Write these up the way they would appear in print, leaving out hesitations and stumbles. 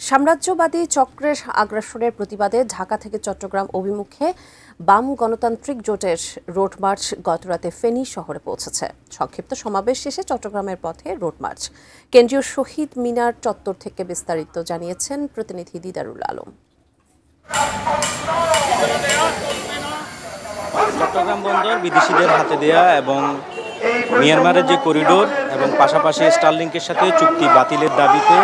সাম্রাজ্যবাদী চক্রের আগ্রাসনের প্রতিবাদে ঢাকা থেকে চট্টগ্রাম অভিমুখে বাম গণতান্ত্রিক জোটের রোড মার্চ গতরাতে ফেনী শহরে পৌঁছেছে। সংক্ষিপ্ত সমাবেশ শেষে চট্টগ্রামের পথে রোড মার্চ। কেন্দ্রীয় শহীদ মিনার চত্বর থেকে বিস্তারিত জানিয়েছেন প্রতিনিধি দিদারুল আলম। চট্টগ্রাম বন্দর বিদেশিদের হাতে দেয়া এবং মিয়ানমারের যে করিডোর এবং পাশাপাশি স্টারলিংকের সাথে চুক্তি বাতিলের দাবিতে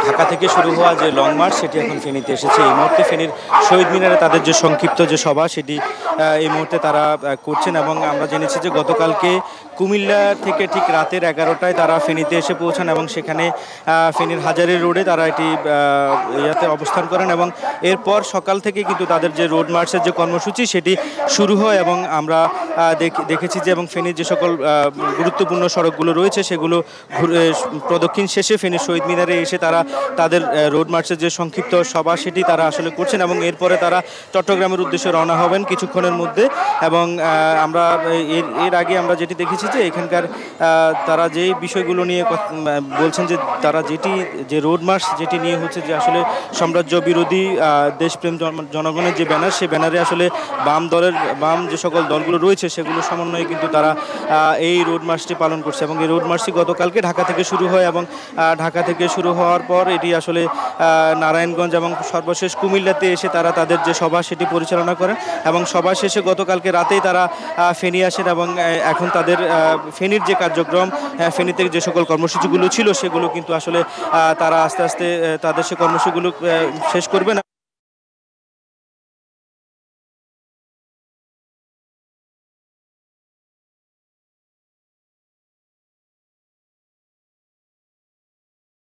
ঢাকা থেকে শুরু হওয়া যে লং মার্চ সেটি এখন ফেনীতে এসেছে। এই মুহূর্তে ফেনীর শহীদ মিনারে তাদের যে সংক্ষিপ্ত যে সভা সেটি এই মুহূর্তে তারা করছেন এবং আমরা জেনেছি যে গতকালকে কুমিল্লা থেকে ঠিক রাতের 11টায় তারা ফেনীতে এসে পৌঁছান এবং সেখানে ফেনীর হাজারী রোডে তারা এটি ইয়াতে অবস্থান করেন এবং এরপর সকাল থেকে কিন্তু তাদের যে রোড মার্চের যে কর্মসূচি সেটি শুরু হয় এবং আমরা দেখেছি যে এবং ফেনীর যে সকল গুরুত্বপূর্ণ সড়কগুলো রয়েছে সেগুলো প্রদক্ষিণ শেষে ফেনীর শহীদ মিনারে এসে তারা তাদের রোড মার্চের যে সংক্ষিপ্ত সভা সেটি তারা আসলে করছেন এবং এরপরে তারা চট্টগ্রামের উদ্দেশ্যে রওনা হবেন কিছুক্ষণের মধ্যে। এবং আমরা এর আগে আমরা যেটি দেখেছি যে এখানকার তারা যেই বিষয়গুলো নিয়ে বলছেন যে তারা যে রোড মার্চ যেটি নিয়ে হচ্ছে যে আসলে সাম্রাজ্য বিরোধী দেশপ্রেম জনগণের যে ব্যানার সেই ব্যানারে আসলে বাম যে সকল দলগুলো রয়েছে সেগুলো সমন্বয়ে কিন্তু তারা এই রোড মার্চটি পালন করছে এবং এই রোড মার্চটি গতকালকে ঢাকা থেকে শুরু হয় এবং ঢাকা থেকে শুরু হওয়ার পর এটি আসলে নারায়ণগঞ্জ এবং সর্বশেষ কুমিল্লাতে এসে তারা তাদের যে সভা সেটি পরিচালনা করেন এবং সভা শেষে গতকালকে রাতেই তারা ফেনী আসেন এবং এখন তাদের ফেনীর যে কার্যক্রম ফেনীতে যে সকল কর্মসূচিগুলো ছিল সেগুলো কিন্তু আসলে তারা আস্তে আস্তে তাদের সে কর্মসূচিগুলো শেষ করবেন।